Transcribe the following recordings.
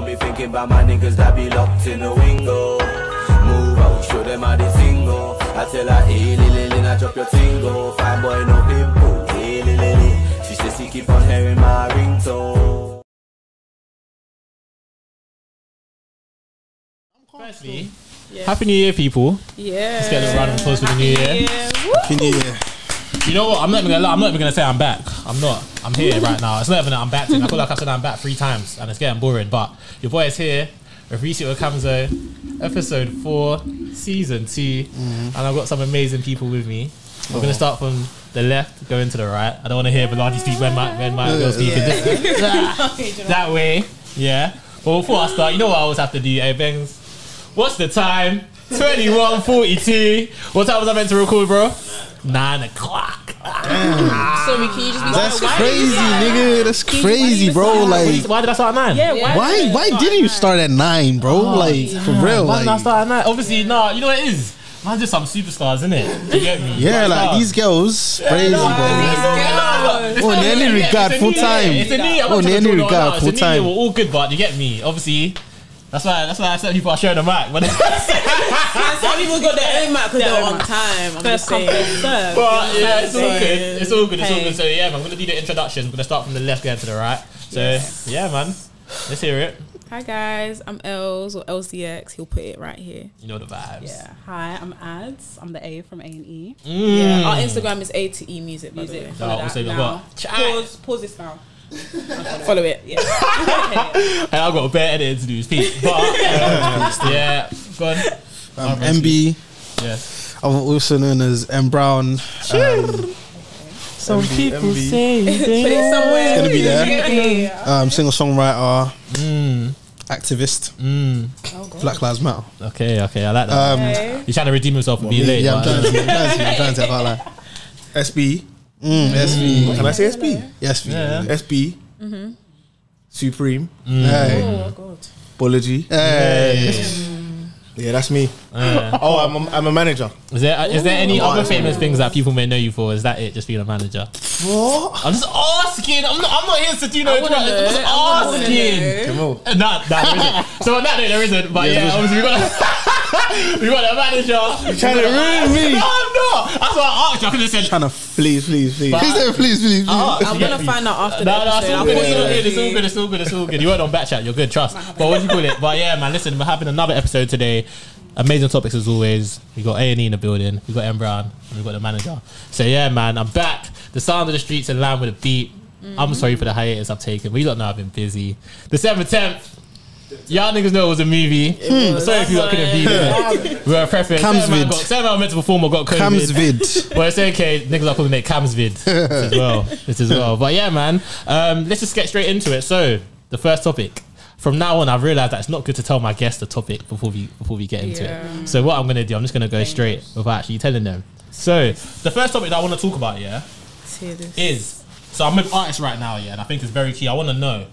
got me thinking about my niggas that be locked in the window. Move out, show them how they single. I tell her, hey, lily, I drop your tingle. Fine boy, no pimple, hey, lily. She says she keep on hearing my ringtone. Firstly, Happy New Year, people. Yeah. Let's get a round of applause for the New Year. Happy New Year. You know what? I'm not even gonna say I'm back. I'm not. I'm here right now. It's not even that I'm back. I feel like I said I'm back 3 times, and it's getting boring. But your boy is here. With Reset with Kamzo, episode 4, season 2, and I've got some amazing people with me. We're gonna start from the left, going to the right. I don't want to hear Bellardi speak when my girl speaking. That way, yeah. But before I start, you know what I always have to do, hey Bengs? What's the time? 21:42. What time was I meant to record, bro? 9 o'clock. Sorry, can you just be That's crazy, nigga. That's crazy, bro. Like, why did I start at 9? Yeah, why didn't you start at 9, bro? Like, for real. Why did I Like, start at 9? Obviously, nah, you know what it is? Man, just some superstars, innit? You get me? yeah, like these girls, crazy, bro. Oh, in any regard, full time. It's a new. Oh, in any regard, full time. We're all good, but you get me? Obviously, that's why certain people are sharing the mic. But some people got their own mic because they're on time. I'm just saying. But yeah, it's all good. It's all good. It's all good. So yeah, man, I'm gonna do the introductions. We're gonna start from the left, going to the right. So yeah, man, let's hear it. Hi guys, I'm Els or LCX. He'll put it right here. You know the vibes. Yeah. Hi, I'm Ads. I'm the A from A&E. Yeah. Our Instagram is A to E Music. Follow that now. Pause this now. Follow it. Yeah. And I've got a better editing to do. Speak. But yeah, go on. MB. Yes. I'm also known as M Brown. Some people say Put it somewhere. It's gonna be there. Yeah. Singer-songwriter, activist, Black Lives Matter. Okay, I like that. He's trying to redeem himself and be late. Yeah, I'm trying to. I can't lie. SB. SB. Can I say SB? SB. Yeah. SB. Supreme. Hey. Oh God. Apology. Hey. Yeah, that's me. Oh, I'm a manager. Is there any other famous things that people may know you for? Is that it? Just being a manager? What? I'm just asking. I'm not here to do no. I'm just asking. Come on. Nah, there isn't. So on that note, there isn't. But yeah, obviously we got a manager. You're trying to ruin me. No, I'm not. That's why I asked you. I could have said. Trying to please. Please. I'm gonna find out after No, the it's all good. It's all good. You weren't on back chat. You're good. Trust. But what do you call it? But yeah, man. Listen, we're having another episode today. Amazing topics as always. We got A&E in the building. We got M Brown, and we got the manager. So yeah, man, I'm back. The sound of the streets in line with a beat. I'm sorry for the hiatus I've taken. We don't know I've been busy. December 10th. Y'all niggas know it was a movie. Sorry if you couldn't be there. We were prepping. Certain man meant to perform or got COVID. Kamsvid. Well, it's okay. Niggas are calling it Kamsvid as well. But yeah, man. Let's just get straight into it. So the first topic. From now on, I've realised that it's not good to tell my guests the topic before we get into it. So what I'm going to do, I'm just going to go straight without actually telling them. So the first topic that I want to talk about, is, so I'm with artists right now, and I think it's very key. I want to know,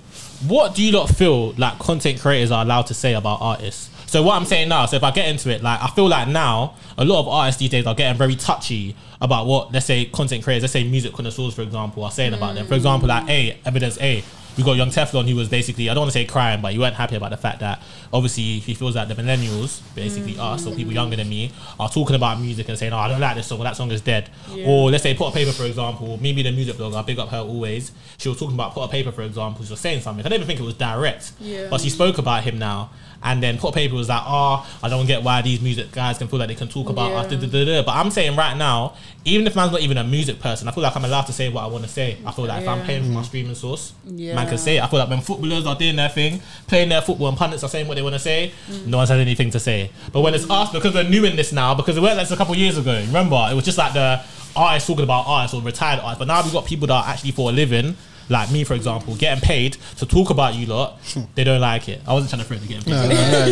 what do you lot feel like content creators are allowed to say about artists? So what I'm saying now, so if I get into it, like I feel like now, a lot of artists these days are getting very touchy about what, let's say, content creators, let's say music connoisseurs, for example, are saying about them. For example, like Evidence A. We got Young Teflon, who was basically, I don't want to say crying, but he weren't happy about the fact that obviously he feels that the millennials, basically us or people younger than me, are talking about music and saying, oh, I don't like this song, or that song is dead. Or let's say Put a Paper, for example, maybe the music blogger, I big up her always, she was talking about Put a Paper, for example, she was saying something. I don't even think it was direct, but she spoke about him now. And then Put a Paper was like, oh, I don't get why these music guys can feel like they can talk about us. But I'm saying right now, even if man's not even a music person, I feel like I'm allowed to say what I want to say. I feel like if I'm paying for my streaming source, man can say it. I feel like when footballers are doing their thing, playing their football, and pundits are saying what they want to say, no one's had anything to say. But when it's us, because we're new in this now, because it weren't like a couple of years ago, remember, it was just like the artists talking about artists or retired artists. But now we've got people that are actually for a living, like me, for example, getting paid to talk about you lot. They don't like it. I wasn't trying to threaten to get paid.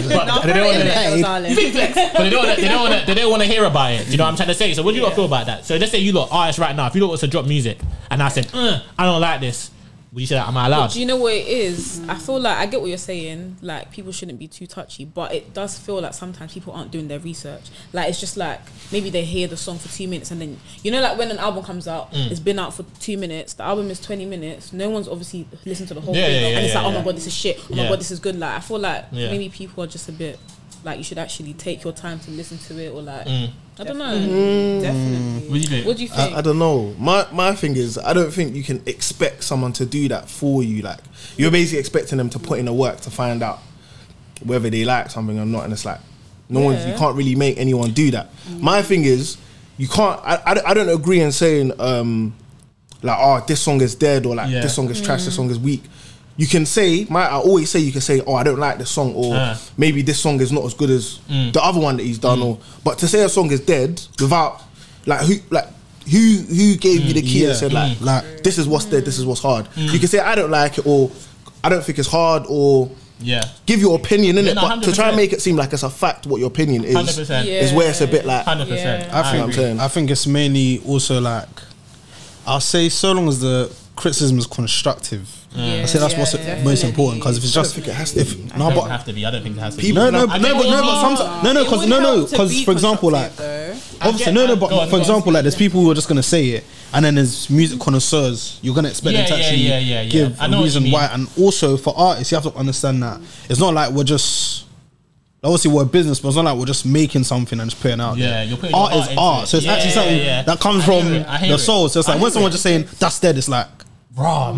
But they don't want to hear about it. Do you know what I'm trying to say? So what do you lot feel about that? So let's say you lot artists right now, if you lot was to drop music and I said, I don't like this, Would you say that? Am I allowed? But do you know what it is? I feel like I get what you're saying. Like, people shouldn't be too touchy, but it does feel like sometimes people aren't doing their research. Like, it's just like maybe they hear the song for 2 minutes and then, you know, like when an album comes out, it's been out for 2 minutes. The album is 20 minutes. No one's obviously listened to the whole thing, and it's like, oh my god, this is shit. Oh my god, this is good. Like, I feel like maybe people are just a bit like, you should actually take your time to listen to it, or like. I don't know. Definitely. What do you think? I don't know. My thing is, I don't think you can expect someone to do that for you. Like, you're basically expecting them to put in the work to find out whether they like something or not, and it's like you can't really make anyone do that. My thing is, you can't. I don't agree in saying like, oh, this song is dead, or like this song is trash, this song is weak. You can say, I always say, you can say, oh, I don't like this song, or maybe this song is not as good as the other one that he's done, or but to say a song is dead without who gave you the key and said like this is what's dead, this is what's hard. You can say I don't like it, or I don't think it's hard, or give your opinion in it, but 100%. To try and make it seem like it's a fact what your opinion is 100%. Is where it's a bit like 100%. I think it's mainly also like, I'll say, so long as the criticism is constructive. I say that's what's most important, because if it's just, I don't think it has to be. Because for example, like, obviously, for example, like, there's people who are just gonna say it, and then there's music connoisseurs, you're gonna expect them to actually give a reason why. And also for artists, you have to understand that it's not like we're just, obviously we're a business, but it's not like we're just making something and just putting it out there. You're putting art is art, so it's actually something that comes from the soul. So it's like when someone's just saying that's dead, it's like raw.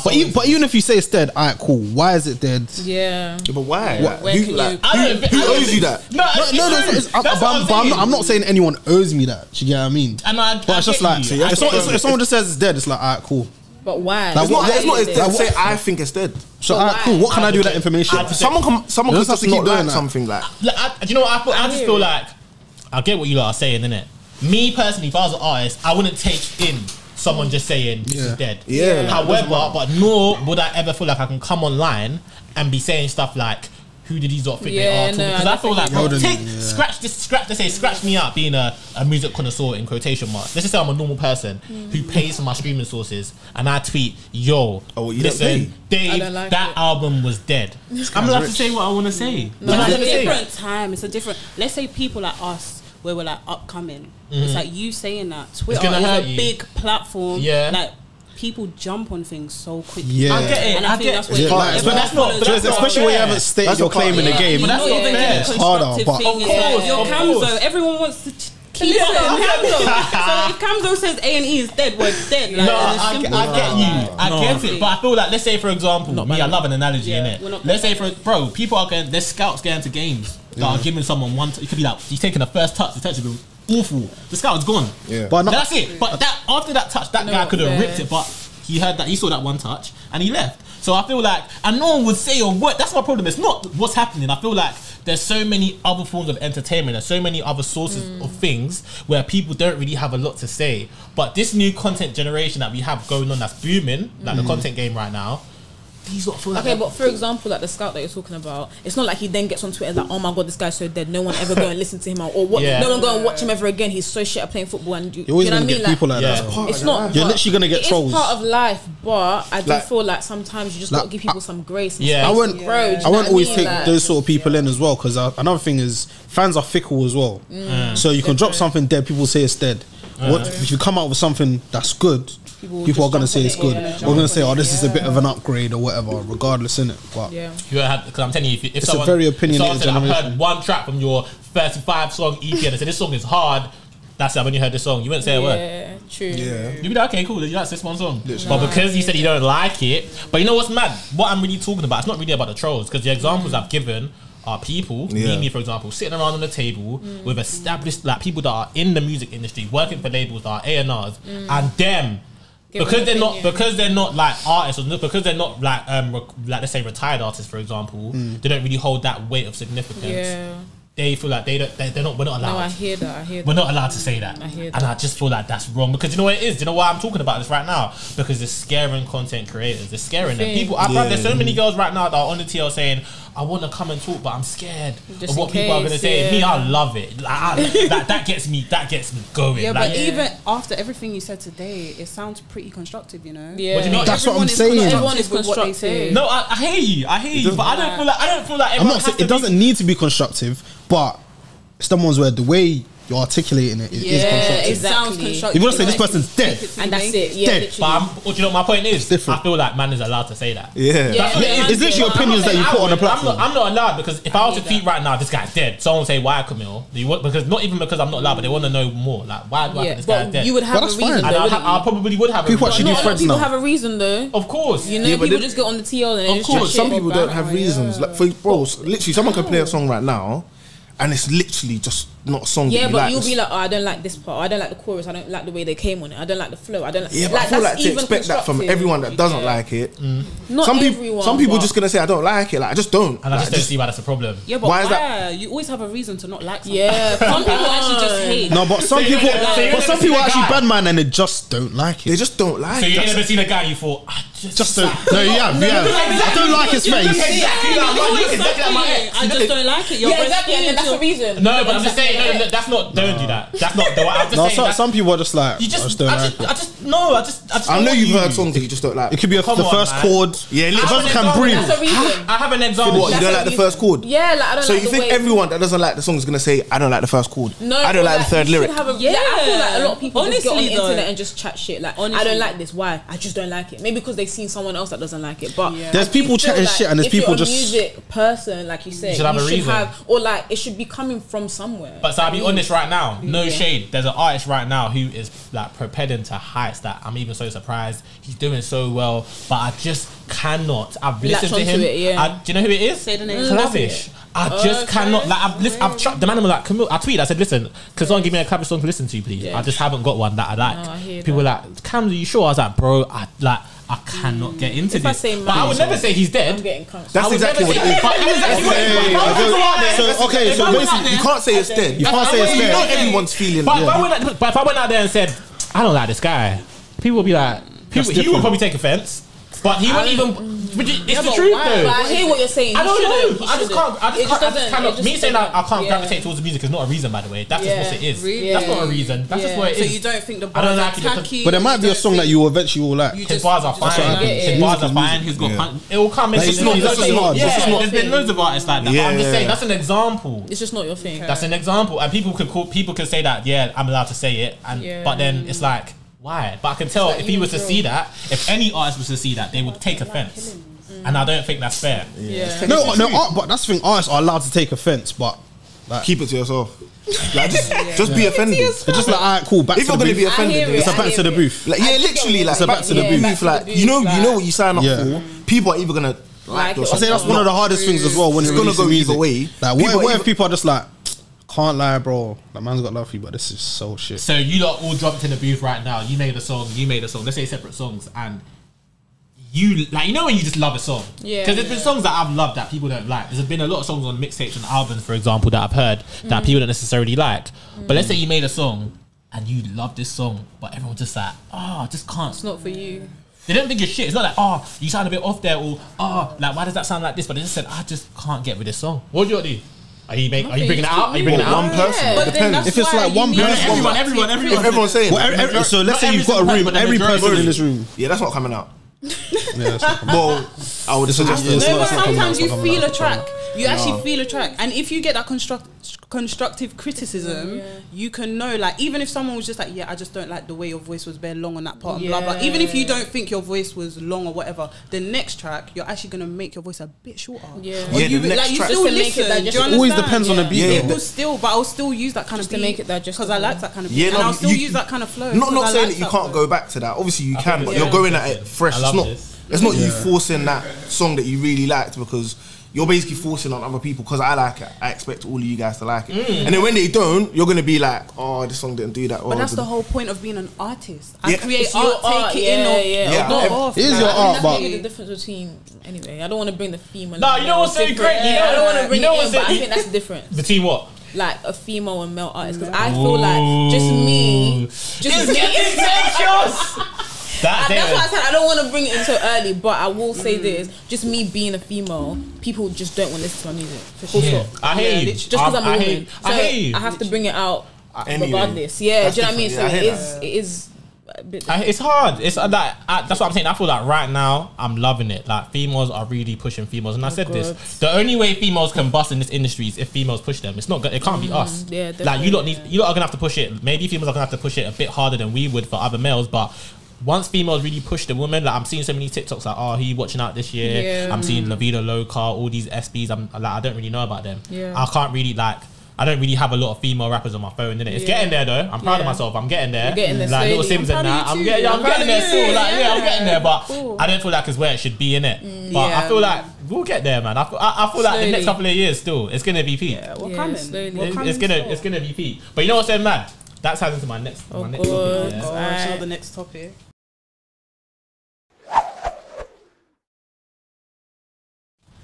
But even if you say it's dead, alright, cool. Why is it dead? Yeah, but why? Who owes you that? I'm not saying anyone owes me that. Do you get what I mean? But it's just like, if someone just says it's dead, it's like, alright, cool. But why? Like, it's not dead. Say I think it's dead. So alright, cool. What can I do with that information? Someone could just not like something like. Do you know what I just feel like? I get what you lot are saying, innit? Me personally, if I was an artist, I wouldn't take in someone just saying this is dead. However, but nor would I ever feel like I can come online and be saying stuff like, who did these lot think they are? Because I feel like, scratch me out being a music connoisseur in quotation marks. Let's just say I'm a normal person who pays for my streaming sources, and I tweet, yo, listen, Dave, that album was dead. I'm allowed to say what I want to say. No, it's a different time. It's a different. Let's say people like us, where we're like upcoming. It's like you saying that Twitter is a big platform. Like, people jump on things so quickly. I get it. And I think that's what but that's not. Especially when you haven't stated your claim in the game. But that's not fair. It's harder. But your Kamzo, everyone wants to keep saying Kamzo. So if Kamzo says A&E is dead, well, it's dead. Like, I get you. I get it. But I feel like, let's say for example, I love an analogy, innit? Let's say people are going. There's scouts going to games that are giving someone one. It could be like he's taking the first touch. The touch is awful. The scout's gone. But that's it. But after that touch, that guy could have ripped it. But he heard that, he saw that one touch, and he left. So I feel like, and no one would say a word. That's my problem. It's not what's happening. I feel like there's so many other forms of entertainment. There's so many other sources of things where people don't really have a lot to say. But this new content generation that we have going on, that's booming, like the content game right now. These lot feel like but for example, like the scout that you're talking about, it's not like he then gets on Twitter like, oh my god, this guy's so dead, no one ever go and listen to him, or what? No one go and watch him ever again. He's so shit at playing football, and you know what I mean? People like that. It's not. You're literally gonna get trolls. It's part of life, but I do feel like sometimes you just gotta give people some grace. And I won't always take those sort of people in as well, because another thing is fans are fickle as well. So you can drop something dead, people say it's dead. If you come out with something that's good, people are gonna say it's good. We're gonna say, oh, this is a bit of an upgrade or whatever, regardless, innit? But because I'm telling you, if it's someone, a very opinionated generation. I've heard one track from your 35 song EP and I said this song is hard, that's it. When you heard this song, you wouldn't say a word. Yeah, true. You'd be like, okay, cool. You like this one song, but because you said you don't like it, but you know what's mad? What I'm really talking about, it's not really about the trolls, because the examples I've given are people, me for example, sitting around on the table with established, like, people that are in the music industry, working for labels that are A&Rs, and them. Because they're not like artists, or because they're not like let's say retired artists, for example, they don't really hold that weight of significance. They feel like we're not allowed. No, I hear that. We're not allowed to say that. And I just feel like that's wrong, because you know what it is? Do you know why I'm talking about this right now? Because it's scaring content creators. It's scaring them. People, there's so many girls right now that are on the TL saying, I want to come and talk, but I'm scared of what people are going to say. Me, I love it. That gets me going. Yeah, but even after everything you said today, it sounds pretty constructive, you know. Yeah, what do you mean? That's what I'm saying. Everyone is constructive. No, I hear you, but I don't feel like I'm not saying it doesn't need to be constructive, but it's the ones where the way you're articulating it is constructive. It sounds constructive. You want to say this person's dead, and that's it. Yeah, dead. literally. But do you know what my point is? Different. I feel like man is allowed to say that. Yeah. It's literally opinions that you put on a platform. I'm not allowed, because if I was to tweet right now, this guy's dead, someone would say, why, Camille? Because not even because I'm not allowed, but they want to know more. Like, why do I think this guy's dead? You would have a reason. And I probably would have a reason. People actually do friends now. People have a reason though. Of course. You know, people just get on the TL and of course, some people don't have reasons. Like, for bro, literally, someone can play a song right now, and it's literally just not a song. Yeah, that but you'll be like, oh, I don't like this part. I don't like the chorus. I don't like the way they came on it. I don't like the flow. I don't like. Yeah, but I feel like to expect that from everyone that doesn't like it. Not everyone. Some people just gonna say I don't like it. Like I just don't. And I just don't see why that's a problem. Yeah, but why is that? You always have a reason to not like something. Yeah, some people actually just hate. No, but some people, actually bad man and they just don't like it. They just don't like it. So you ain't never seen a guy you thought, I just don't. No, yeah. I don't like his face. I just don't like it. Yeah, exactly. And that's the reason. No, but I'm just saying, no, that's not. Don't do that. That's not the way. I'm just saying. Some people are just like, I just don't like it. I know you've heard songs that you just don't like. It could be the first chord. Yeah, it doesn't can breathe. That's a reason. I have an example. What, you don't like the first chord? Yeah, like I don't. So like you think everyone that doesn't like the song is gonna say I don't like the first chord? No, I don't like the third lyric. Yeah, I feel like a lot of people just get on the internet and just chat shit. Like, I don't like this. Why? I just don't like it. Maybe because they've seen someone else that doesn't like it. But there's people chatting shit, and there's people just. If you're a music person, like you said, you should have, or like it should be coming from somewhere. But so I'll be honest right now, no shade. There's an artist right now who is like propelling to heights that I'm even so surprised. He's doing so well, but I just cannot. I've listened to him. Do you know who it is? Say the name. Clavish. I just cannot. Like I've tried. The man was like, Camille. I tweeted. I said, listen, can someone give me a Clavish song to listen to, please? I just haven't got one that I like. People were like, Kamzo, you sure? I was like, bro, I cannot get into this. But I would never say he's dead. That's exactly what it is. Okay, so basically, you can't say it's dead. You can't say it's dead. Not everyone's feeling. But if I went out there and said, I don't like this guy, people would be like, he would probably take offense. But he wouldn't even. It's the truth, though. But I hear what you're saying. I don't know. I just can't. Me saying that I can't gravitate towards the music is not a reason, by the way. That's just what it is. Really? That's not a reason. That's just what it is. So you don't think the bars are tacky? But there might be a song that you eventually will like. His bars are fine. His bars are fine. He's got. It will come. It's just not. There's been loads of artists like that. But I'm just saying that's an example. It's just not your thing. That's an example, and people could say that. Yeah, I'm allowed to say it, and but then it's like. Why? But I can tell if he was to see that, if any artist was to see that, they would take offense, and I don't think that's fair. No, but that's the thing. Artists are allowed to take offense, but like, keep it to yourself. Like just be offended. It's just like, alright, cool. Back if to you're the gonna booth. be offended, it's a back to the booth. Like, yeah, literally, like it's a back to the booth. Like you know what you sign up for. People are either gonna like. I say that's one of the hardest things as well. When it's gonna go either way. Like, what if people are just like, can't lie, bro. That man's got love for you, but this is so shit. So you lot all jumped in the booth right now. You made a song. Let's say separate songs, and you like, you know when you just love a song. Because there's been songs that I've loved that people don't like. There's been a lot of songs on mixtapes and albums, for example, that I've heard that people don't necessarily like. But let's say you made a song and you love this song, but everyone's just like, I just can't. It's not for you. They don't think it's shit. It's not like, you sound a bit off there, or like, why does that sound like this? But they just said, I just can't get with this song. What do you do? Are you bringing it out? Are you bringing it out? One person. But depends. If it's like one person, everyone's saying. So let's say you've got a room, every person in this room. Yeah, that's not coming out. Well, I would suggest no, but sometimes you feel a track. You actually feel a track, and if you get that constructive criticism, you can know. Like, even if someone was just like, I just don't like the way your voice was bare long on that part, and blah blah. Even if you don't think your voice was long or whatever, the next track you're actually gonna make your voice a bit shorter. Or you still listen. It always depends on the beat. It will still, but I'll still use that kind of beat to make it digestible. because I like that kind of beat, and I'll still use that kind of flow. Not saying that you can't go back to that. Obviously you can, but you're going at it fresh. It's not you forcing that song that you really liked, because you're basically forcing on other people. Because I like it, I expect all of you guys to like it. And then when they don't, you're gonna be like, this song didn't do that. But that's the whole point of being an artist. I create art, take it in or not off. It is your art, but the difference between, anyway, I don't want to bring the female. No, you know what's so great? I don't want to bring it in, but I think that's the difference. Between what? Like a female and male artist, because I feel like just me. That's why I said I don't want to bring it in so early, but I will say this: just me being a female, people just don't want to listen to my music. So I hear you. Just because I'm a woman, I hear you. I have to bring it out Anyway, regardless. Yeah, do you know what I mean? So it is. It's hard. It's like that's what I'm saying. I feel like right now I'm loving it. Like females are really pushing females, and I said this: the only way females can bust in this industry is if females push them. It's not. It can't be us. Yeah, like you lot are gonna have to push it. Maybe females are gonna have to push it a bit harder than we would for other males, but. Once females really push the women, like I'm seeing so many TikToks like, oh, who you watching out this year? Yeah. I'm seeing La Vida Loca, all these SBs. I'm like, I don't really know about them. Yeah. I can't really I don't really have a lot of female rappers on my phone, innit? It's getting there though. I'm proud of myself. I'm getting there. You're getting there like slowly. Little Sims and that. I'm getting there still. Like I'm getting there, but I don't feel like it's where it should be, innit? But I feel like we'll get there, man. I feel like the next couple of years still, it's gonna be peak. Yeah, we're coming. It's gonna be peak. But you know what's so mad? That's heading to my next topic. Yeah. The next topic.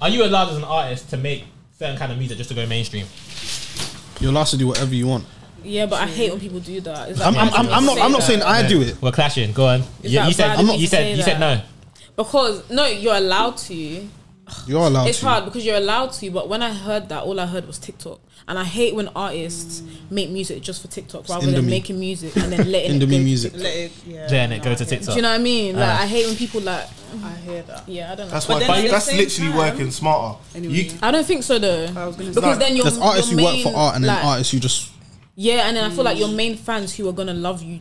Are you allowed as an artist to make certain kind of music just to go mainstream? You're allowed to do whatever you want. Yeah, but I hate when people do that. I'm not saying I do it. We're clashing. Go on. You said no. Because no, you're allowed to. You're allowed. It's hard because you're allowed to, but when I heard that, all I heard was TikTok, and I hate when artists make music just for TikTok rather than making music and then letting it go music. Letting it go to TikTok. Do you know what I mean? Like I hate when people like. I hear that. Yeah, I don't know. That's why. That's literally working smarter. I don't think so though. Because then you're there's artists who work for art and then like, artists who just. Yeah, and then I feel like your main fans who are gonna love you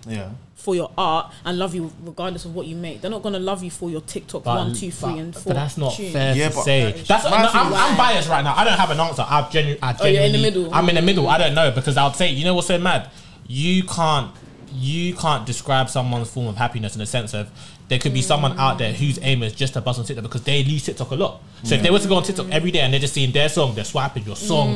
for your art and love you regardless of what you make, they're not gonna love you for your TikTok 1, 2, 3, and 4. But that's not tunes. fair to say. I'm biased right now. I don't have an answer. I genuinely. You're in the middle. I'm in the middle. I don't know because I'd say, you know what's so mad? You can't describe someone's form of happiness in the sense of there could be someone out there whose aim is just to buzz on TikTok because they use TikTok a lot. So if they were to go on TikTok every day and they're just seeing their song, they're swiping your song,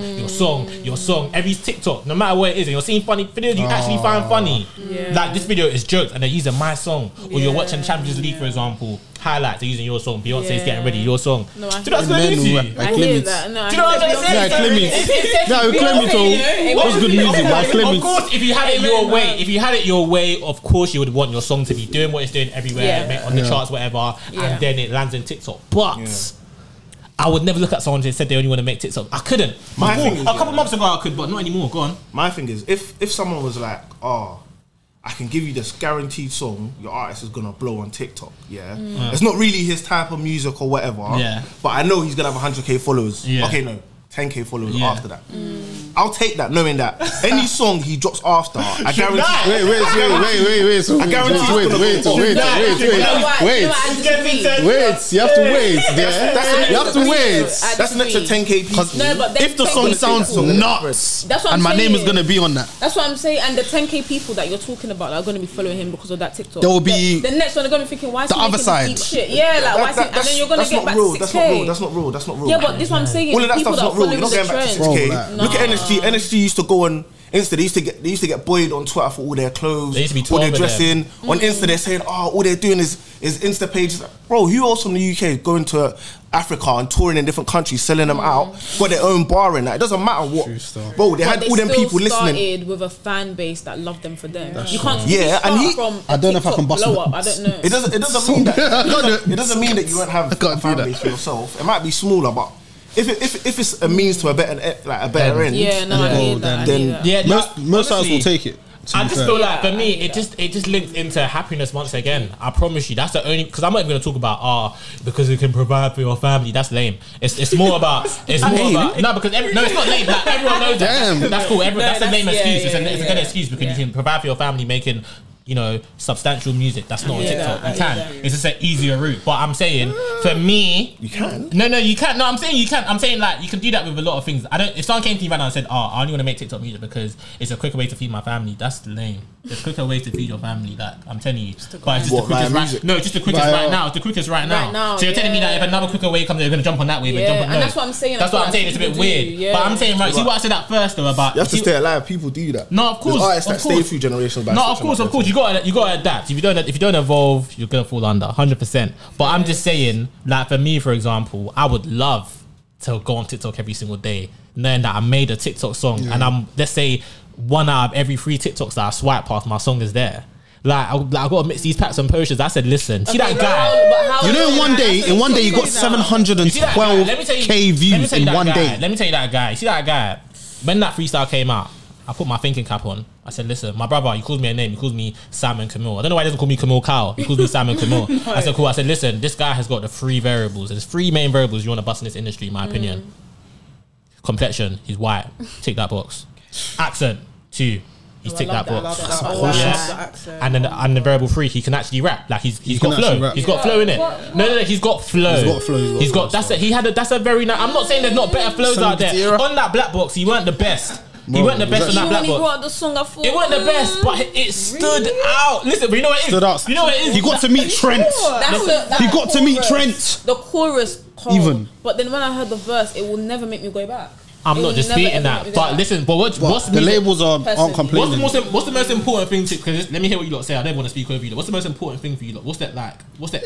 every TikTok, no matter what it is, and you're seeing funny videos you actually find funny. Like this video is jokes and they're using my song. Or you're watching Champions League, for example, highlights, they're using your song, Beyonce's getting ready, your song. No, I do you know what's going to do to you? I hear that. No, do you know what I'm trying to say? Clemmy was good music, but Clemmy. Of course, if you had it your way, of course you would want your song to be doing what it's doing everywhere, on the charts, whatever, and then it lands in TikTok. But I would never look at someone who said they only want to make TikTok. I couldn't. A couple months ago I could, but not anymore. Go on. My thing is, if someone was like, oh, I can give you this guaranteed song, your artist is gonna blow on TikTok. It's not really his type of music or whatever. But I know he's gonna have 100k followers. Okay, no, 10k followers after that. I'll take that, knowing that any song he drops after, I guarantee. Wait. I guarantee. Wait. You have to wait. You have to wait. That's an extra 10k people. No, but if the song sounds nuts, that's what and I'm my saying. name is gonna be on that. That's what I'm saying. And the 10k people that you're talking about are going to be following him because of that TikTok. There will be the next one. They're going to be thinking, why is the he other making side. Deep shit? Yeah, like why is he, and then you're going to get back to 6k. That's not real. Yeah, but this is what I'm saying. All of that people stuff's that not real. You're not follow getting the back to trend. 6k. Look at NSG. NSG used to go on Insta. They used to get buoyed on Twitter for all their clothes, They used to be all their 12 of them. dressing. On Insta, they're saying, "Oh, all they're doing is Insta pages." Bro, who else from the UK going to Africa and touring in different countries, selling them out, got their own bar in that? It doesn't matter what. Bro, they had all them people listening. Started with a fan base that loved them for them. You can't. From I don't know if I can bust blow up. I don't know. It doesn't mean that. It doesn't mean that you won't have a fan base for yourself. It might be smaller, but. If it's a means to a better end, I hear that. Most artists will take it. I just feel like for me, it just links into happiness once again. I promise you, that's the only, because I'm not even going to talk about because it can provide for your family. That's lame. It's more about it's not lame. Like, everyone knows that. That's cool. That's a lame excuse. It's a good excuse because you can provide for your family making, substantial music. That's not on TikTok. You can. It's just an easier route. But I'm saying, for me, you can. No, you can't. No, I'm saying you can. I'm saying like you can do that with a lot of things. If someone came to me right now and said, I only want to make TikTok music because it's a quicker way to feed my family, that's lame. There's quicker ways to feed your family. Like I'm telling you, but it's just the quickest right. No, it's just the quickest right now. It's the quickest right now. So you're telling me that if another quicker way comes, they're going to jump on that wave. And that's what I'm saying. That's what I'm saying. It's a bit weird. But I'm saying, right. See what I said at first though about you have to stay alive. People do that. No, of course. There's artists that stay through generations. No, of course. You got to adapt. If you don't evolve, you're gonna fall under 100%. But I'm just saying, like for me, for example, I would love to go on TikTok every single day, knowing that I made a TikTok song, and let's say 1 out of every 3 TikToks that I swipe past, my song is there. Like I got to mix these packs and potions. I said, listen, see that guy. You know, in one day, you got 712k views in one day. Let me tell you that guy. See that guy? When that freestyle came out, I put my thinking cap on. I said, listen, my brother, he calls me a name. He calls me Simon Camille. I don't know why he doesn't call me Camille Kyle. He calls me Simon Camille. No. I said, cool. I said, listen, this guy has got the 3 variables. There's 3 main variables you want to bust in this industry, in my opinion. Complexion, he's white. Tick that box. Accent, 2. He's ticked that box. And then the variable 3, he can actually rap. Like he's got flow. He's got flow in it. No, he's got flow. He's got that's a very nice. I'm not saying there's not better flows out there. On that black box, he weren't the best. He weren't the best on that black box. It weren't the best, but it stood out. Listen, but you know what it is? Stood out. You know what it is? He got to meet Trent. He got to meet Trent. The chorus, cold, even. But then when I heard the verse, it will never make me go back. I'm not disputing that, but listen, but what's the labels aren't complaining. What's the most important thing to? Because let me hear what you lot say. I don't want to speak over you lot. What's the most important thing for you lot? What's the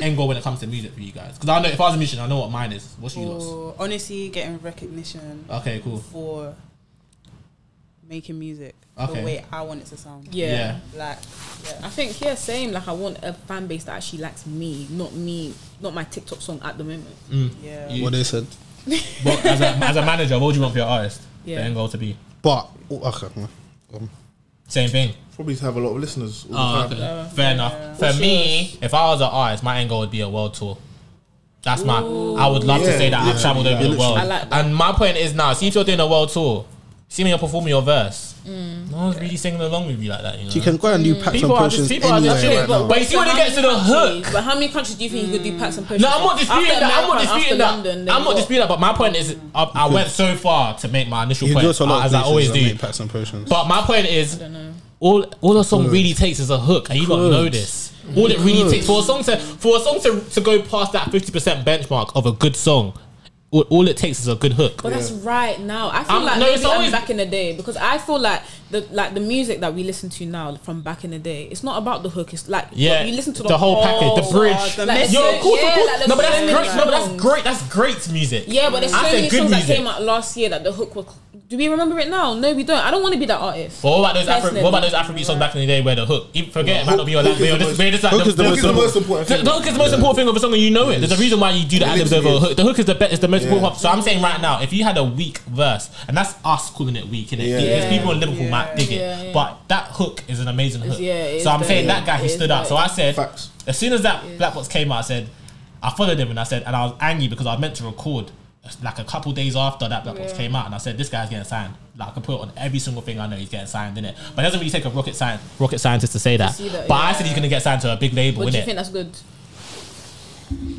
end goal when it comes to music for you guys? Because I know if I was a musician, I know what mine is. What's you lot's? Honestly, getting recognition. Okay, cool. For making music the way I want it to sound. Yeah. I think same. Like I want a fan base that actually likes me, not my TikTok song at the moment. Yeah. What they said. But as a manager, what would you want for your artist? The end goal to be. But same thing. Probably to have a lot of listeners. All the time. Fair enough. For me, if I was an artist, my end goal would be a world tour. That's I would love to say that I've travelled over the world. And my point is now, see if you're doing a world tour, see me performing your verse. No one's really singing along with you like that, you know. You can go and do packs and potions anywhere right now. But you see when it gets to the hook. But how many countries do you think you could do packs and potions? No, I'm not disputing that. I'm not disputing that. But my point is, I went so far to make my initial point, as I always do. Packs and potions. But my point is, all a song really takes is a hook, and you don't know this. All it really takes for a song to go past that 50% benchmark of a good song. All it takes is a good hook. But that's right now. I feel I'm back in the day, because I feel like the music that we listen to now from back in the day, it's not about the hook. It's like you listen to the whole package, the bridge. Of course. No, but that's great. No, but that's great. That's great music. Yeah, but there's so many songs that came out last year that the hook was. Do we remember it now? No, we don't. I don't want to be that artist. But what about those Afrobeat songs back in the day where the hook? Forget it might not be your language. The hook is the most important thing. The hook is the most important thing of a song, and you know it. There's a reason why you do the ad-libs over a hook. The hook is the most important. So I'm saying right now, if you had a weak verse, and that's us calling it weak, innit? Because people in Liverpool might dig it, but that hook is an amazing hook. So I'm saying that guy, he stood out. So I said, as soon as that Black Box came out, I followed him and I was angry because I was meant to record like a couple days after that Black Box came out, and I said, this guy's getting signed. Like I can put it on every single thing I know he's getting signed, innit? But it doesn't really take a rocket scientist to say that. But I said he's gonna get signed to a big label, innit? Do you think that's good?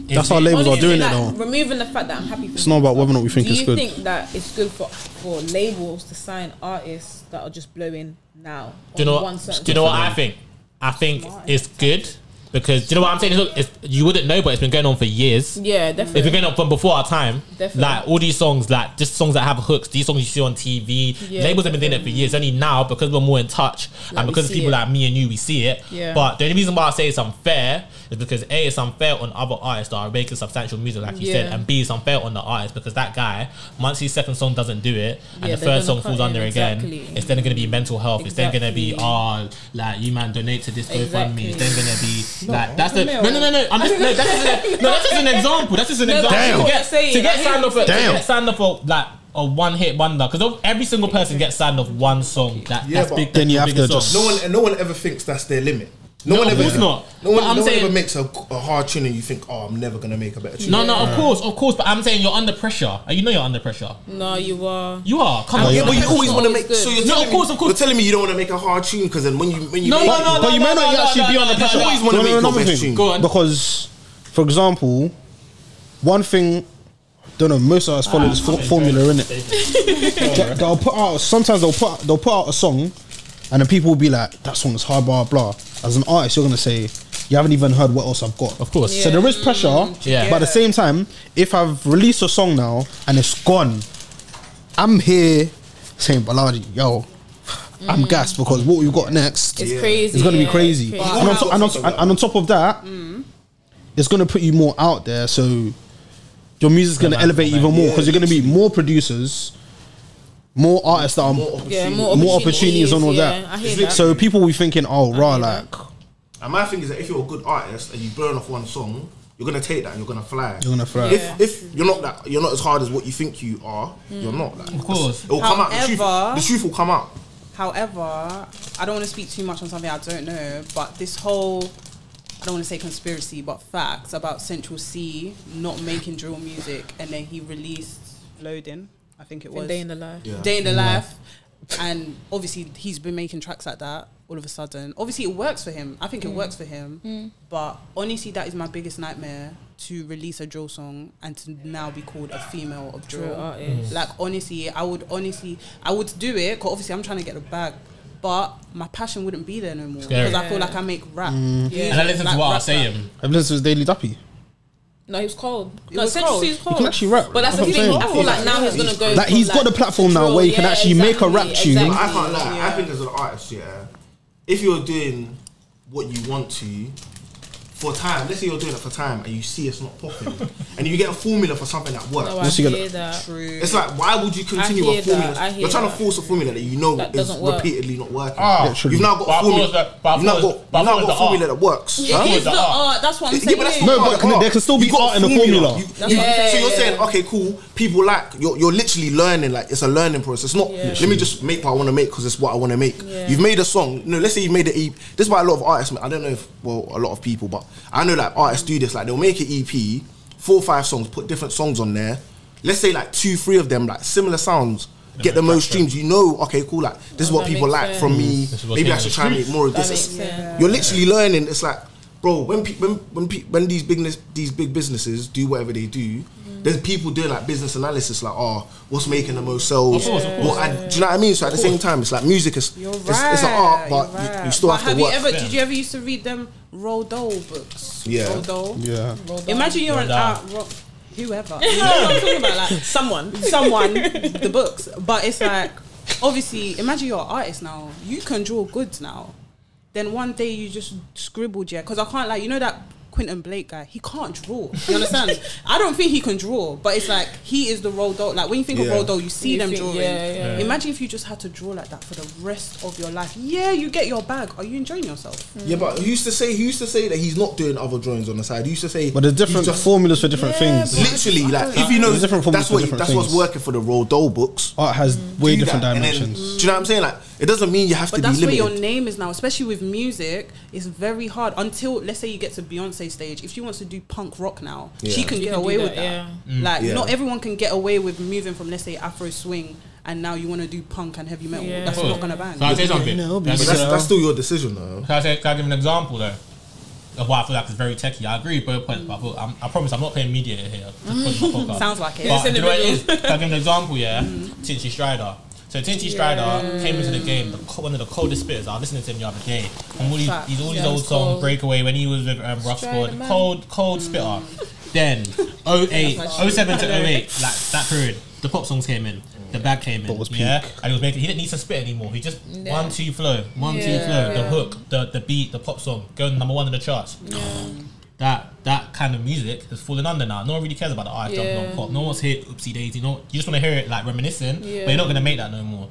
That's how labels are doing it though. Removing the fact that I'm happy for it's not about whether or not we think it's good. Do you think that it's good for labels to sign artists that are just blowing now? Do you know what I think? I think it's good. Because do you know what I'm saying? Look, you wouldn't know, but it's been going on for years. Yeah, definitely. It's been going on from before our time. Definitely. Like all these songs, like just songs that have hooks, these songs you see on TV. Labels have been doing it for years. Only now, because we're more in touch, and because people like me and you, we see it. Yeah. But the only reason why I say it's unfair is because A, it's unfair on other artists that are making substantial music, like you said, and B, it's unfair on the artist because that guy, once his second song doesn't do it, and the third song falls under again, it's then going to be mental health. It's then going to be like you man donate to this GoFundMe. It's then going to be like that's the no. That's just an example. That's just an example. To get signed off for like a one-hit wonder, because every single person gets signed off one song. That's big. Then you have to just no one ever thinks that's their limit. No one ever makes a hard tune and you think, oh, I'm never gonna make a better tune. No, of course. But I'm saying you're under pressure. You know you're under pressure. No, you are. You are. Come on. Yeah, but you always want to make. So you're telling me, of course. You're telling me you don't want to make a hard tune because then when you but you may not actually be under pressure. You always want to make your best tune. Go on. Because, for example, one thing. Don't know. Most of us follow this formula, innit? They'll put out. Sometimes they'll put out a song, and then people will be like, "That song is hard, blah blah." As an artist, you're gonna say, "You haven't even heard what else I've got." Of course. So there is pressure. But at the same time, if I've released a song now and it's gone, I'm here saying, "Baladi, yo, I'm gassed because what we've got next is crazy. It's gonna be crazy." And on top of that, it's gonna put you more out there. So your music's gonna elevate even more because you're gonna meet more producers, more artists that are more opportunities and all that. I hear that. So people will be thinking, oh, raw, like And my thing is that if you're a good artist and you burn off one song, you're gonna take that and you're gonna fly. You're gonna fly. If you're not as hard as what you think you are, you're not. Like, of course, it will come out. The truth will come out. However, I don't want to speak too much on something I don't know, but this whole, I don't want to say conspiracy, but facts about Central C not making drill music, and then he released Loading, I think it was. Day in the Life. Yeah. Day in the Life. And obviously he's been making tracks like that all of a sudden. Obviously it works for him. I think it works for him. But honestly, that is my biggest nightmare, to release a drill song and to now be called a female of drill. Like honestly, I would do it, because obviously I'm trying to get the bag. But my passion wouldn't be there no more, because I feel like I make rap. And I listen to what I say him. I've listened to his Daily Duppy. No, he was cold. It was Central cold. C is cold. He can actually rap. But that's the thing. I feel like now he's gonna go. Like he's got the platform now where he can actually make a rap tune. I can't lie. I think as an artist, if you're doing what you want to for time, let's say you're doing it for time and you see it's not popping, and you get a formula for something that works. No, I hear that. True. It's like, why would you continue a formula? You're trying to force a formula that you know is repeatedly not working. You've now got a formula. You've now got a formula that works. Yeah, it's the art. That's what I'm saying. No, but there can still be art in the formula. So you're saying, okay, cool. People you're literally learning. Like it's a learning process. It's not. Let me just make what I want to make because it's what I want to make. You've made a song. No, let's say you've made an EP. This is why a lot of artists. I don't know if a lot of people, but I know like artists do this. Like they'll make an EP, 4 or 5 songs, put different songs on there. Let's say like 2, 3 of them like similar sounds. Get the most streams. You know, okay, cool. Like this is what people like from me. Maybe I should try and make more of this. You're literally learning. It's like, bro, when these big businesses do whatever they do, there's people doing like business analysis, like, what's making the most sales? Do you know what I mean? So at the same time, it's like music is it's an art, but you still have to work. Did you ever used to read them Roald Dahl books? Yeah. Roald Dahl. Yeah. Imagine you're an art. Whoever. You know what I'm talking about? Like someone, the books. But it's like, obviously, imagine you're an artist now. You can draw goods now. Then one day you just scribbled, because I can't, like, you know that Quentin Blake guy, he can't draw. You understand? I don't think he can draw, but it's like he is the Roald Dahl. Like when you think of Roald Dahl, you see them drawing. Imagine if you just had to draw like that for the rest of your life. Yeah, you get your bag. Are you enjoying yourself? Yeah, but who used to say that he's not doing other drawings on the side? He used to say, but there's different formulas for different things. Literally, like if you know, that's what's working for the Roald Dahl books. Art has way different dimensions. Do you know what I'm saying? Like it doesn't mean you have to be limited. But that's where your name is now, especially with music. It's very hard until, let's say, you get to Beyonce stage. If she wants to do punk rock now, she can get away with that. Like not everyone can get away with moving from, let's say, Afro swing, and now you want to do punk and heavy metal. That's not gonna bang. Can I say something? That's still your decision, though. Can I give an example though of why I feel like it's very techie? I agree with both points, but I promise I'm not playing media here. Sounds like it. But you know what it is? Can I give an example? Tinchy Strider. So Tinchy Strider came into the game, one of the coldest spitters. I was listening to him the other day. From all these old songs, Breakaway, when he was with Rough Squad, cold spitter. Then 07 to 08, like that period, the pop songs came in, the bag came in, and he didn't need to spit anymore. He just 1-2 flow, 1-2 flow, the hook, the beat, the pop song, going #1 in the charts. That kind of music has fallen under now. No one really cares about the artist jumping on pop. No one wants to hear Oopsie Daisy. You just want to hear it like reminiscing, but you're not gonna make that no more.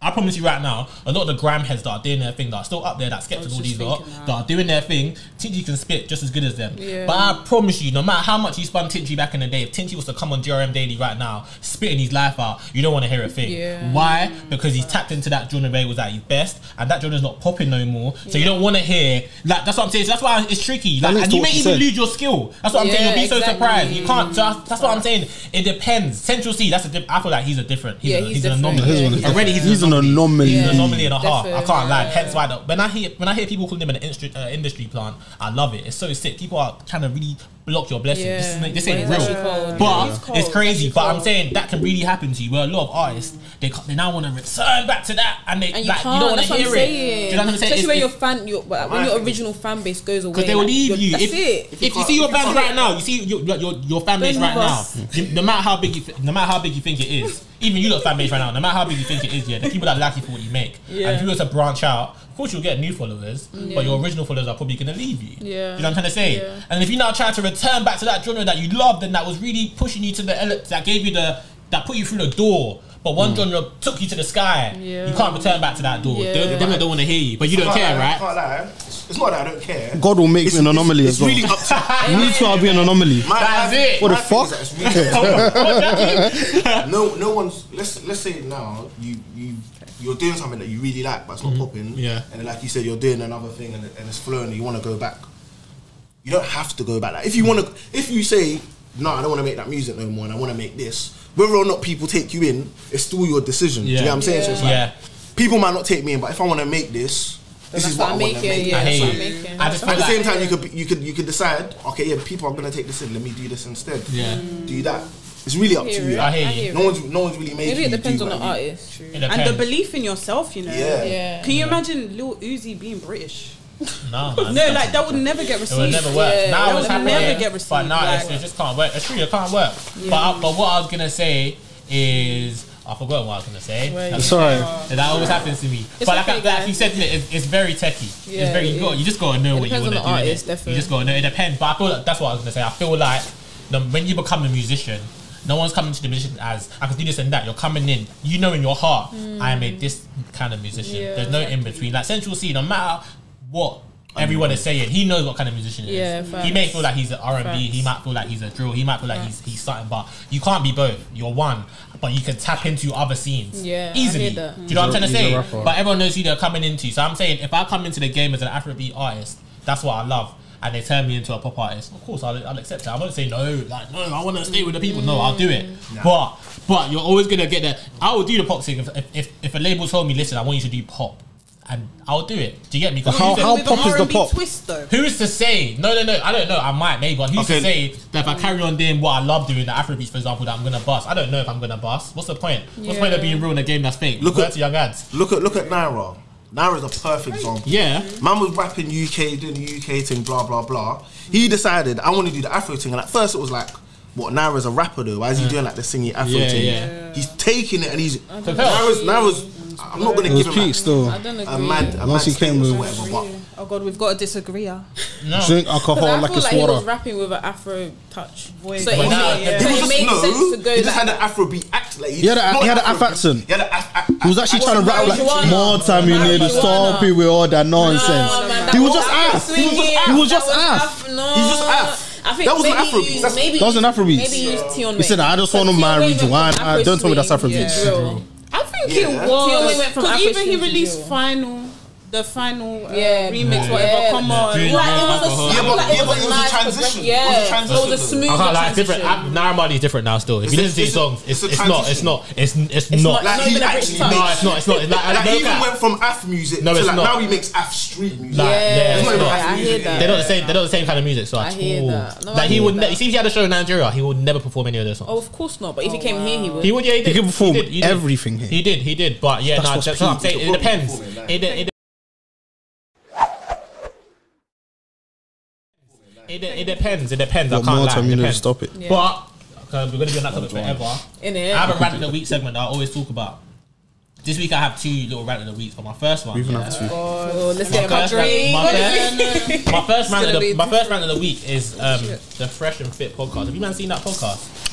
I promise you right now, a lot of the grime heads that are doing their thing, that are still up there, that Skepta, all these lot, that are doing their thing, Tinchy can spit just as good as them. But I promise you, no matter how much he spun Tinchy back in the day, if Tinchy was to come on GRM Daily right now, spitting his life out, you don't want to hear a thing. Why? Because he's tapped into that genre where he was at his best, and that genre's not popping no more, so you don't want to hear, like, that's what I'm saying, so that's why it's tricky, like, and you may even lose your skill. That's what I'm saying, you'll be so surprised. You can't, so that's what I'm saying, it depends. Central C, I feel like he's a different, he's an anomaly. Already he's an anomaly. Anomaly and a half. I can't lie. Hence why when I hear people calling him an industry plant, I love it. It's so sick. People are trying to really block your blessings. This ain't real, but it's crazy. But I'm saying that can really happen to you. Where a lot of artists they now want to return back to that, and you don't want to hear it. Do you know what I'm saying? Especially when your original fan base goes away, because they will leave you. If you see your fans right now, you see your fan base right now. No matter how big you think it is. Even you lot fan base right now, no matter how big you think it is, the people that like you for what you make. And if you were to branch out, of course you'll get new followers, but your original followers are probably going to leave you. You know what I'm trying to say? And if you now try to return back to that genre that you loved and that was really pushing you to that gave you that put you through the door, but one genre took you to the sky, you can't return back to that door. They don't want to hear you, but you don't care, right? Can't lie. it's not that I don't care. God will make me an anomaly as well. It's really up to Me too, I'll be an anomaly. That's it. What the fuck? No one's. Let's say now you're doing something that you really like, but it's not popping. Yeah. And then, like you said, you're doing another thing and it's flowing, and you want to go back. You don't have to go back. Like, if you say no, I don't want to make that music no more, and I want to make this. Whether or not people take you in, it's still your decision. Do you know what I'm saying? So it's like, people might not take me in, but if I want to make this. This is what I want to make. I hear you. At the same time, you could decide. Okay, yeah, people are gonna take this in. Let me do this instead. Yeah, do that. It's really up to you. I hear you. No one's really making. Maybe it depends on the artist. And the belief in yourself, you know. Yeah. Can you imagine Lil Uzi being British? No, man. No, like that would never get received. It would never work. Yeah, Now it's never happening, get received. but now it just can't work. It's true, it can't work. Yeah. But what I was gonna say is. I forgot what I was going to say. Sorry. That always happens to me. But like you said, it's very techie. Yeah, it's very, you just got to know what you want to do. Artist, you just got to know. It depends. But I feel like that's what I was going to say. I feel like when you become a musician, no one's coming to the musician as I can do this and that. You're coming in, you know in your heart, I am this kind of musician. There's no in between. Like Central C, no matter what everyone is saying, he knows what kind of musician he is. He may feel like he's an R&B, he might feel like he's a drill, he might feel like he's something, but you can't be both. You're one, but you can tap into other scenes easily. Do you know what I'm trying to say? But everyone knows who they're coming into. So I'm saying, if I come into the game as an Afrobeat artist, that's what I love, and they turn me into a pop artist, of course I'll accept it. I won't say no, I want to stay with the people. No, I'll do it. But you're always gonna get there. I will do the pop thing if a label told me, listen, I want you to do pop. And I'll do it. Do you get me? How pop is the pop? Twist, though. Who's to say? No. I don't know. I might, maybe. But who's to say that if I carry on doing what I love doing, the Afrobeats, for example, that I'm gonna bust? I don't know if I'm gonna bust. What's the point? What's the point of being real in a game that's fake? Look at young ads. Look at Naira. Naira's a perfect example. Yeah. Man was rapping UK, doing the UK thing, blah blah blah. He decided I want to do the Afro thing, and at first it was like, what, Naira's a rapper though? Why is he doing like the singing Afro thing? Yeah. He's taking it and he's Naira's. I'm not going to give him still. a mad once he came with whatever. But oh God, we've got to disagree. No. Drink alcohol like it's water. He was rapping with an Afro touch voice. So he just had an Afrobeat act. Like, he had an Afro accent. He was actually trying to rap like more time you need to stop it with all that nonsense. He was just ass. He was just ass. He's just ass. I think that was an Afrobeat. That was an Afrobeat. Maybe use Tion. He said, I just want to marry Joanne. Don't tell me that's Afrobeat. I think it was because even he released the final remix, whatever. Come on, it was a transition. Yeah, it was a smooth transition. Naira Marley is different now. Still, if you listen to his songs, it's not. Like he actually, it's not. Like he even went from Af music to like now he makes Af street music. I hear that. They're not the same kind of music. So I hear that. Like he would. You see, if he had a show in Nigeria, he would never perform any of those songs. Oh, of course not. But if he came here, he would. He would. Yeah, he could perform everything here. He did. But yeah, that's what I'm saying. It depends. It depends. I can't lie. You know, stop it. Yeah. But we're gonna be on that topic forever. I have a rant of the week segment that I always talk about. This week I have two little rant of the week. For my first one, let's get my drink. My first rant of the week is the Fresh and Fit podcast. Have you man seen that podcast?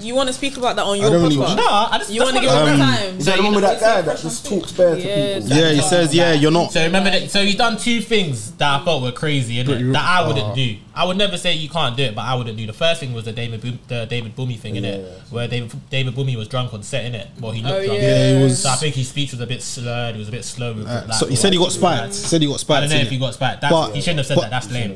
You want to speak about that on your podcast? No, I just you want to give him time. Is that the one with that guy that just talks bare to people? Yeah, he says, you're not. So remember that. So he's done two things that I thought were crazy, innit? That I wouldn't do. I would never say you can't do it, but I wouldn't do. The first thing was the David Boomie thing, innit? Where David Boomie was drunk on set, innit? Well, he looked drunk. Yeah, he was. So I think his speech was a bit slurred. He was a bit slow. So he said he got spiked. I don't know if he got spiked. He shouldn't have said that. That's lame.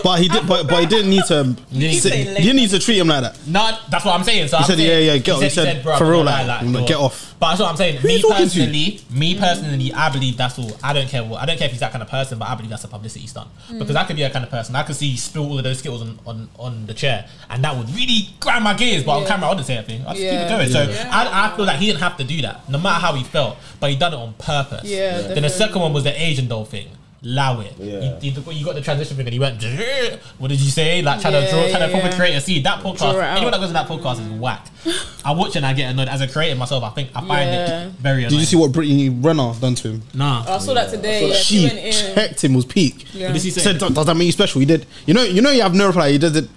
But he did. But he didn't need to. He didn't need to treat him like that. No, that's what I'm saying. So he said, get off. He said, for real, like, get off. But that's what I'm saying. Me personally, I believe that's all. I don't care if he's that kind of person, but I believe that's a publicity stunt. Because I could be that kind of person. I could see you spill all of those skittles on the chair, and that would really grind my gears. But on camera, I wouldn't say anything. I'd just keep it going. So I feel like he didn't have to do that, no matter how he felt. But he done it on purpose. Then the second one was the Asian doll thing. Allow it. You got the transition thing and he went, what did you say? Like trying to proper create a seed. That podcast, anyone that goes in that podcast is whack. I watch it and I get annoyed. As a creator myself, I find it very annoying. Did you see what Brittany Renner done to him? Nah. I saw that today. She checked him, was peak. What did he say? Said, does that make you special? He did. You know you have no reply. He does it.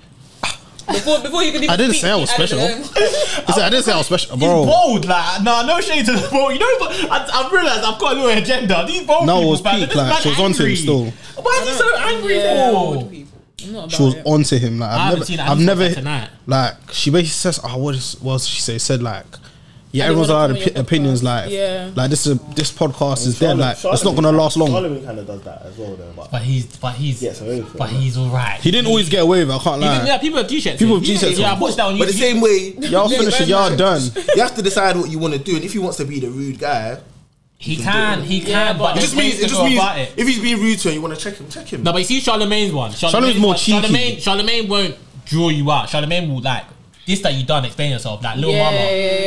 Before you can even I didn't speak, say I was special. I didn't say I was special, bro. He's bold, like, no shade to the bold. You know, but I've realised I've got a little agenda. These bold No, it people, was man, peak, they're like, just she was mad onto him angry. still. Why is he so angry for? I'm not about She was it. onto him. Like, I've never, tonight. like, she basically says, oh, what did she say? Said, like, yeah, I didn't everyone's wanna allowed come on your opinions, podcast. like, Yeah. like this podcast is dead, like, it's not gonna last long. Charlemagne kind of does that as well, though. But he's Gets away with it, but he's alright. He didn't always get away with it, I can't lie. Yeah, people have G-shirts. People have G-shirts. Yeah, I watched that on YouTube. But the same way, Y'all finish it, y'all done. you have to decide what you want to do, and if he wants to be the rude guy, He can, but it just means if he's being rude to you, you want to check him. No, but you see Charlemagne's one. Charlemagne's more cheeky. Charlemagne won't draw you out. Charlemagne will like this that you done. Explain yourself, like little mama.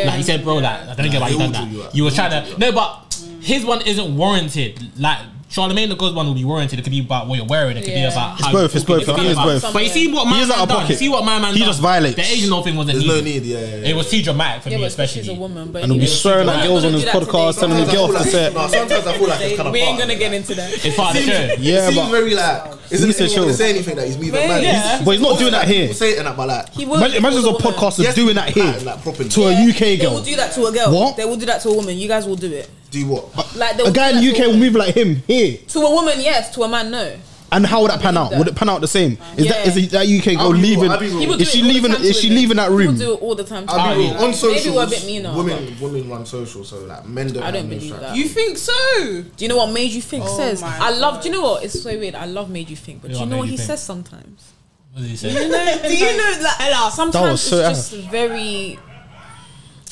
Like he said, bro, like I don't get why you done that. You were trying to no, but his one isn't warranted. Like Charlemagne the God's one will be warranted. It could be about what you're wearing. It could be about It's both. It's both. He is both. But you see what my He is man out of done. pocket. You see what my man He done. just violates. The Asian thing wasn't There's no needed. need. It was too dramatic for me, She's a especially. woman, but And he'll be swearing at girls on his podcast, telling the girl to say, Sometimes I feel like it's kind of. we ain't gonna get into that. It's part of the show. yeah, It seems but very like. Isn't He said anyone chill. to say anything that he's moving mad? Yeah. but he's not doing that here. People saying that, but like, He will. Imagine there's a podcaster Yes, doing that here like properly. to a UK They will girl. do that to a girl. What? They will do that to a woman. You guys will do it. Do what? Like they A will guy do in the that UK to a will woman. move like him here. To a woman, yes. To a man, no. And how would that pan out? that. Would it pan out the same? Is Yeah. that UK girl leaving? He will do Is she it all the leaving? time Is to she women. leaving that He will room? do it all the time. To I'll be women. real. On Maybe socials, we're a bit meaner. women run social, so like men don't. I have don't no believe strap. that. You think so? Do you know what Made You Think Oh says? my I love. God. Do you know what? It's so weird. I love Made You Think, but do you know what he says sometimes? What did he say? Do you know like sometimes so it's just very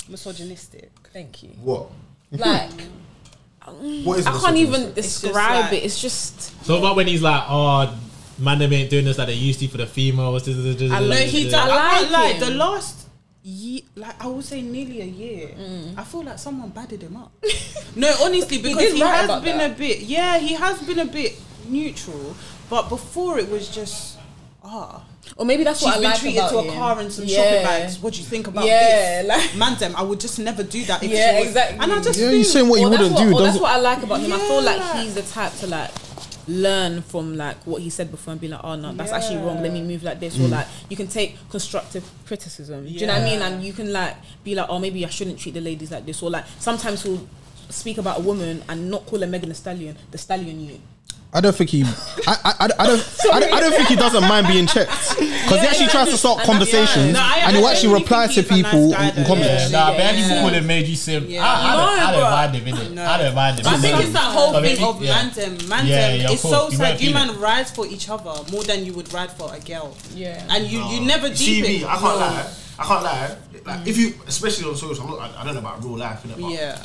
Misogynistic. Thank you. What? Like What is I can't even misogynistic? describe like- it. It's just So about when he's like, oh, man, them ain't doing this like they used to for the females. I No, know he I does. I can't lie. like him. The last year, like I would say nearly a year, I feel like someone badded him up. No, honestly, because did he write has about been that. a bit. Yeah, he has been a bit neutral, but before it was just or maybe that's she's what I been like treated about to a him. car and some Yeah. shopping bags. What do you think about Yeah, this? like- Man, them, I would just never do that. If Yeah, she was, exactly. And I just Yeah, think, you're saying what you wouldn't do. That's Doesn't what I like about him. I feel like Yeah. he's the type to like learn from like what he said before and be like, oh no, that's actually wrong. Let me move like this. Or like you can take constructive criticism. Do you know what I mean? And you can like be like, oh maybe I shouldn't treat the ladies like this. Or like sometimes he'll speak about a woman and not call her Megan the Stallion you. I don't think he. I don't think he doesn't mind being checked because he actually tries to start conversations No, and he'll actually really reply think to he's a nice people guy in though. comments. Nah, but people call him Made You Sim. Yeah. I don't No, mind him, innit? No. I don't mind him. I think it's that whole But thing maybe- of yeah. Mantem. Yeah, yeah, of it's course. so You sad. won't You feel man it. ride for each other more than you would ride for a girl. Yeah. And you never deep See me, it. I can't lie. I can't lie. Like if you, especially on social, I don't know about real life, innit? But Yeah.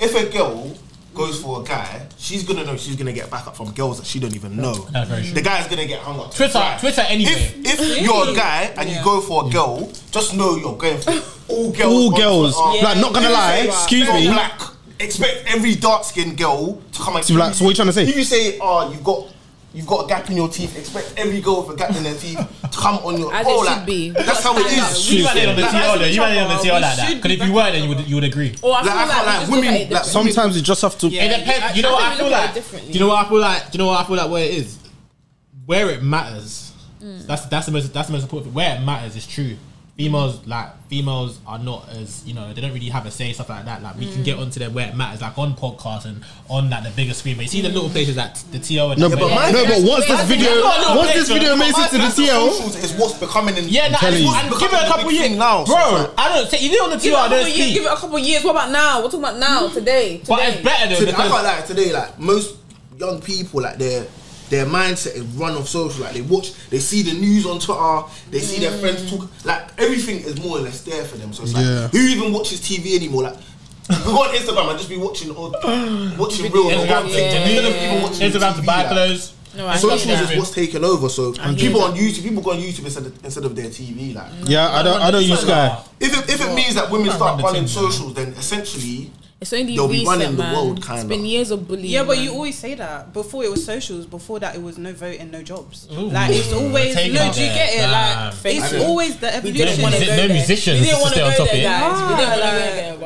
if a girl goes for a guy, she's gonna know she's gonna get back up from girls that she don't even know. That's very true. The guy's gonna get hung up. to Twitter dry. anyway. If you're a guy and you go for a girl, just know you're going for all girls. All on girls, Twitter. like not gonna lie. Excuse You're me. black. Expect every dark skinned girl to come and To be like, so what you trying to say? If you say, oh, you've got a gap in your teeth, expect every girl with a gap in their teeth to come on your. As oh, it like, should be. That's how it is. You might on the TL though. You might on the TL like that. should Because be if you weren't, then you would agree. Or I Like, feel I can't like, lie, we just women, look at it like, differently. Sometimes you just have to. It depends. You know what I feel look at it like? differently. Do you know what I feel like? Do you know what I feel like? Where it is, where it matters. That's the most important thing. Where it matters is true. Females are not as, you know, they don't really have a say, stuff like that. Like we can get onto them where it matters, like on podcasts and on like the bigger screen. But you see the little places like the TL and No, the but my- once this video makes it to the TL, Socials is what's becoming in. yeah, nah, telling you. and give it a couple Big years thing now, so bro. it's like- I don't say even on the Give TL. it, a I don't couple years, speak. give it a couple years. What about now? We're talking about now, today. But it's better though Today, I because can't lie, today, like most young people, like their mindset is run off social. Like they see the news on Twitter, they see their friends talk. Like everything is more or less there for them. So it's like, Yeah. who even watches TV anymore? Like go on Instagram and just be watching real. Instagram, Instead of even watching Instagram to TV, buy like, clothes. No, I hear Socials that. is what's taken over. So hear people that. on YouTube, people go on YouTube instead of their TV. Like yeah, I don't use Sky. if it means that women start run the running team, socials, then essentially It's only they'll be recent, running the man. world, It's kinda. been years of bullying. Yeah, but man. you always say that. Before it was socials, before that it was no voting, no jobs. Ooh. Like it's always Take no. it Do you there. get it? Nah, Like fake it's it. always the We didn't evolution. want to go No there. musicians We didn't to want to stay on go top of there, it. guys. We didn't want to go Ah, there.